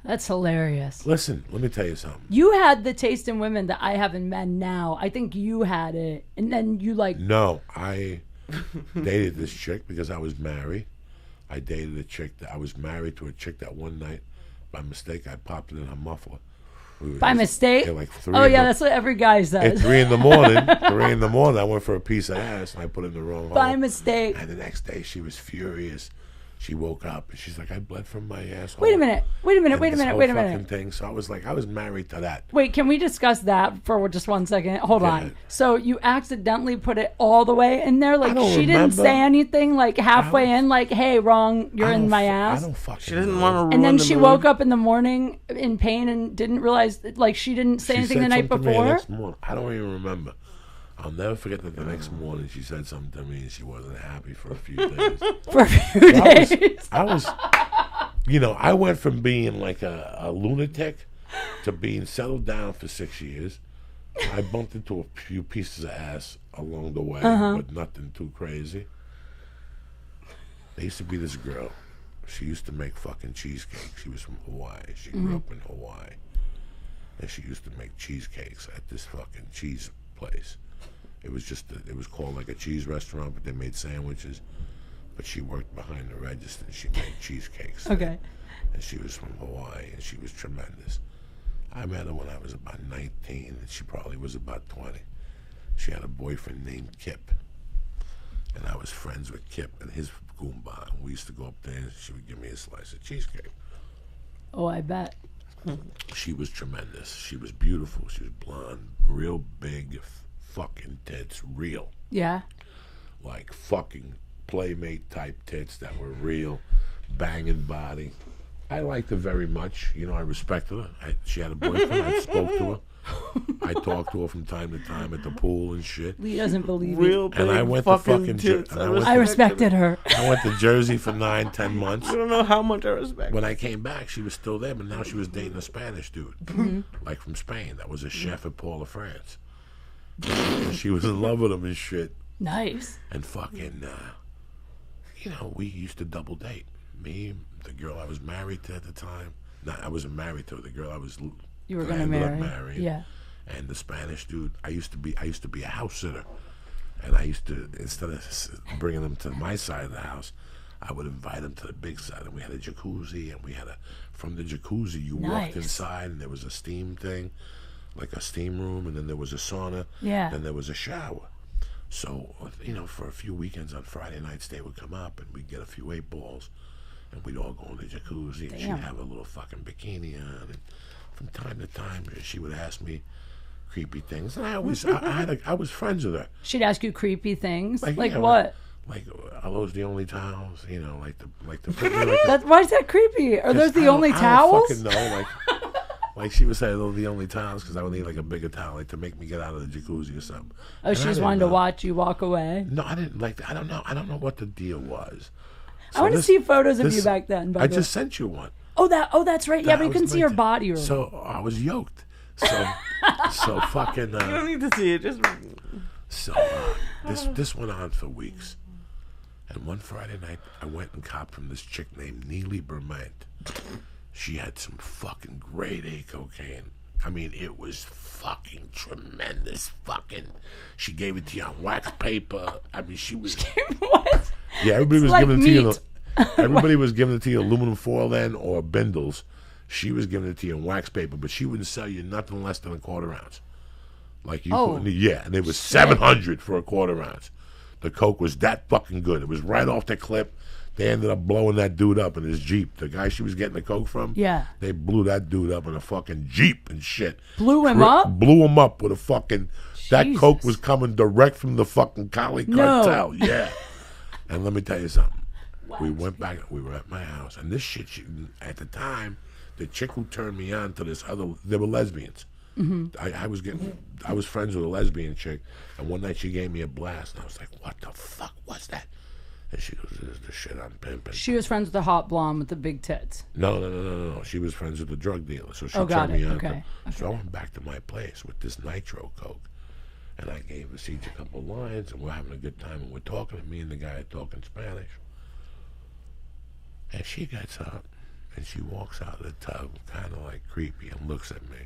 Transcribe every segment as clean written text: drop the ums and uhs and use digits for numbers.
That's hilarious. Listen, let me tell you something. You had the taste in women that I have in men now. I think you had it. And then you like... No, I dated this chick because I was married. I dated a chick that I was married to a chick that one night, by mistake, I popped it in her muffler. By mistake? Like that's what every guy says. At 3 in the morning, I went for a piece of ass and I put it in the wrong hole. By mistake. And the next day she was furious. She woke up and she's like, I bled from my asshole. Wait a minute. Thing. So I was married to that. Wait, can we discuss that for just 1 second? Hold on. So you accidentally put it all the way in there? Like she didn't say anything like halfway in, like, hey, wrong, you're in my ass? I don't fucking She didn't want to ruin And then the she mood. woke up in the morning in pain and didn't realize, like, she didn't say anything the night before? I don't even remember. I'll never forget that the next morning she said something to me and she wasn't happy for a few days. For a few days. I was, I went from being like a lunatic to being settled down for 6 years. I bumped into a few pieces of ass along the way, but nothing too crazy. There used to be this girl. She used to make fucking cheesecake. She was from Hawaii. She grew up in Hawaii. And she used to make cheesecakes at this fucking cheese place. It was called like a cheese restaurant, but they made sandwiches. But she worked behind the register and she made cheesecakes. Okay. And she was from Hawaii and she was tremendous. I met her when I was about 19 and she probably was about 20. She had a boyfriend named Kip. And I was friends with Kip and his Goomba. And we used to go up there and she would give me a slice of cheesecake. Oh, I bet. She was tremendous. She was beautiful. She was blonde, real big fucking tits, real. Yeah. Like fucking Playmate type tits that were real, banging body. I liked her very much. I respected her. She had a boyfriend. I spoke to her. I talked to her from time to time at the pool and shit. Lee doesn't believe Real it. big And I went to fucking tits. I respected her. I went to Jersey for 9-10 months. I don't know how much I respect. When I came back, she was still there, but now she was dating a Spanish dude, like from Spain. That was a chef at Paul of France. And she was in love with him and shit. Nice. And fucking, we used to double date. Me, the girl I was married to at the time. No, I wasn't married to her. The girl I was. You were gonna marry. Marrying. Yeah. And the Spanish dude. I used to be a house sitter, and I used to, instead of bringing them to my side of the house, I would invite them to the big side. And we had a jacuzzi, and from the jacuzzi you walked inside, and there was a steam thing, like a steam room, and then there was a sauna. Yeah. Then there was a shower. So, for a few weekends on Friday nights, they would come up and we'd get a few 8 balls and we'd all go in the jacuzzi and she'd have a little fucking bikini on. And from time to time, she would ask me creepy things. And I was friends with her. She'd ask you creepy things? Like yeah, what? Like, are those the only towels? Like Why is that creepy? Are those the only towels? I don't fucking know. Like she would say, those are the only towels because I would need like a bigger towel, like to make me get out of the jacuzzi or something. Oh, and she just wanted to watch you walk away? No, I didn't like that. I don't know what the deal was. So I want to see photos of you back then. I just sent you one. Oh, that's right. Yeah, but you couldn't see her body. Or so I was yoked. So fucking. You don't need to see it. Just. So this went on for weeks, and one Friday night I went and copped from this chick named Neely Berment. She had some fucking grade A cocaine. I mean, it was fucking tremendous. She gave it to you on wax paper. I mean, she was. What? Yeah, everybody was giving it to you. Everybody was giving it to you aluminum foil then or bindles. She was giving it to you in wax paper, but she wouldn't sell you nothing less than a quarter ounce. Like you, and it was $700 for a quarter ounce. The coke was that fucking good. It was right off the clip. They ended up blowing that dude up in his Jeep. The guy she was getting the coke from, they blew that dude up in a fucking Jeep and shit. Blew him up? Blew him up with a fucking... That coke was coming direct from the fucking Cali cartel. Yeah. And let me tell you something. What? We went back, we were at my house, and this shit, at the time, the chick who turned me on to this other... They were lesbians. Mm-hmm. I was friends with a lesbian chick, and one night she gave me a blast, and I was like, what the fuck was that? And she goes, this is the shit I'm pimping. She was friends with the hot blonde with the big tits. No. She was friends with the drug dealer, so she turned me on. Okay. So I went back to my place with this nitro coke, and I gave Siege a couple lines, and we're having a good time, and we're talking, and me and the guy are talking Spanish. And she gets up, And she walks out of the tub, kind of like creepy, and looks at me.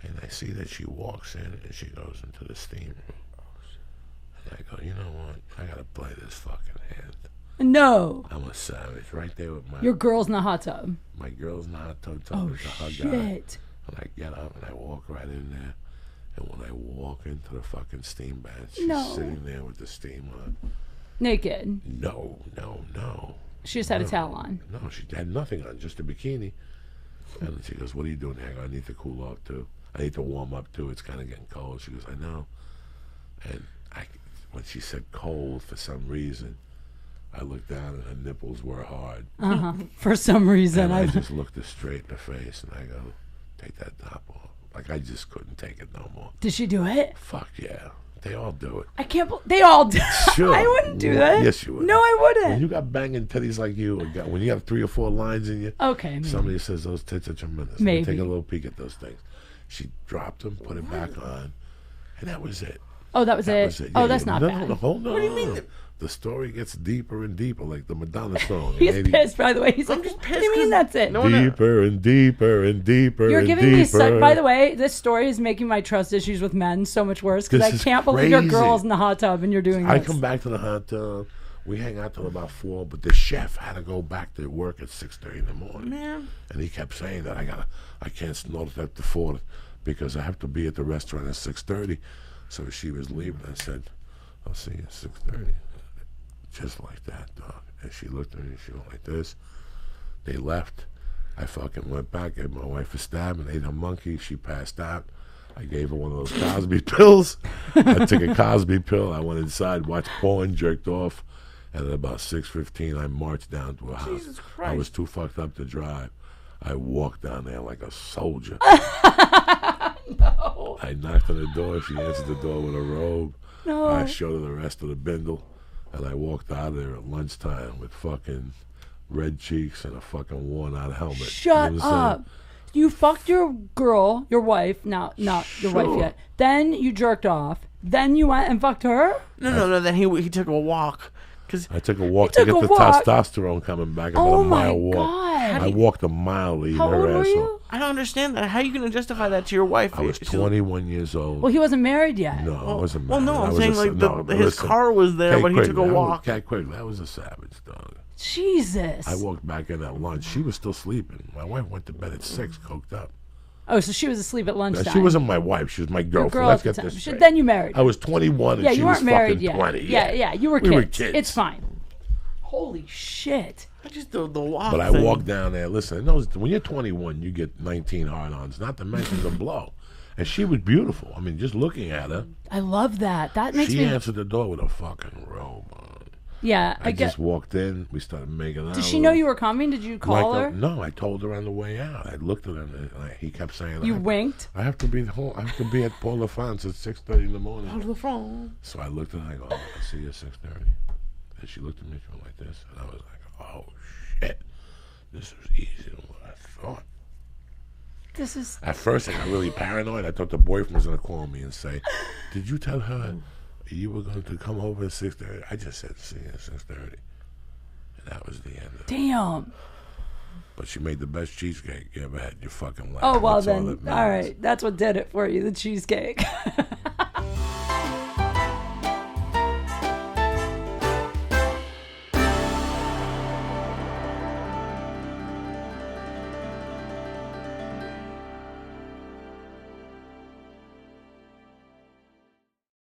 And I see that she walks in and she goes into the steam room. And I go, you know what? I gotta play this fucking hand. No. I'm a savage. Right there with my... Your girl's in the hot tub. My girl's in the hot tub. Oh, to hug shit. out. And I get up and I walk right in there. And when I walk into the fucking steam bath, she's sitting there with the steam on. Naked. No. She just had a towel on. No, she had nothing on, just a bikini. And she goes, what are you doing here? I go, I need to cool off too. I need to warm up too. It's kind of getting cold. She goes, I know. And when she said cold, for some reason, I looked down and her nipples were hard. For some reason. And I just looked her straight in the face and I go, take that top off. Like, I just couldn't take it no more. Did she do it? Fuck yeah. They all do it. I can't believe they all do. Sure. I wouldn't do that. Yes, you would. No, I wouldn't. When you got banging titties like you, or when you have 3 or 4 lines in you, okay, maybe. somebody says those tits are tremendous. Maybe. Let me take a little peek at those things. She dropped them, put it back on, and that was it. Oh, that was it? Yeah, oh, that's not bad. No, hold on. What do you mean? The story gets deeper and deeper, like the Madonna song. He's pissed, by the way. He's like, just what pissed do you mean 'cause that's it? no one- Deeper and deeper and deeper You're and giving me deeper. by the way, this story is making my trust issues with men so much worse because I This is can't believe your crazy. girl's in the hot tub and you're doing I this. come back to the hot tub. We hang out till about 4, but the chef had to go back to work at 6:30 in the morning. Man. And he kept saying that I can't snort at the 4 because I have to be at the restaurant at 6:30. So she was leaving. I said, I'll see you at 6:30. Just like that, dog. And she looked at me and she went like this. They left. I fucking went back, gave my wife a stab and ate her monkey. She passed out. I gave her one of those Cosby pills. I took a Cosby pill. I went inside, watched porn, jerked off. And at about 6:15, I marched down to her house. Jesus Christ. I was too fucked up to drive. I walked down there like a soldier. No. I knocked on the door. She answered the door with a robe. No. I showed her the rest of the bindle. And I walked out of there at lunchtime with fucking red cheeks and a fucking worn-out helmet. Shut You know what I'm up. You fucked your girl, your wife, not your wife Sure. yet. Then you jerked off. Then you went and fucked her? No. Then he took a walk. Cause I took a walk You to took get a the walk? testosterone coming back. About Oh a my mile walk. God. I walked a mile to eat How her old were asshole. you? I don't understand that. How are you going to justify that to your wife? I was 21 years old. Well, he wasn't married yet. No, I wasn't Well, married. no, I I'm was saying a- like no, but his listen, car was there, Cat but he took a Quigley, walk. Cat Quigley, I was a savage, dog. Jesus. I walked back in at lunch. She was still sleeping. My wife went to bed at 6, coked up. Oh, so she was asleep at lunchtime. She wasn't my wife. She was my Your girlfriend. girl Let's at the get time. this straight. Then you married. I was 21 and Yeah, she you was weren't married fucking yet. 20. Yeah. You were We kids. were kids. It's fine. Holy shit. I just the walk. But I thing. walked down there. Listen, when you're 21, you get 19 hard-ons, not to mention the blow. And she was beautiful. I mean, just looking at her, I love that. That makes she me. answered the door with a fucking robe on. Yeah, I I get. just walked in. We started making out. Did she know you were coming? Did you call her? No, I told her on the way out. I looked at him and he kept saying, You winked? I have to be home. I have to be at Paul LaFonce at 6:30 in the morning. Hold the phone. So I looked at her and I go, I'll see you at 6:30. And she looked at me, she went like this. And I was like, oh, shit. This was easier than what I thought. This is. At first, I got really paranoid. I thought the boyfriend was going to call me and say, did you tell her you were going to come over at 6:30? I just said, see you at 6:30. And that was the end of it. Damn. But she made the best cheesecake you ever had in your fucking life. Oh, well That's then. that All matters. right. That's what did it for you, the cheesecake.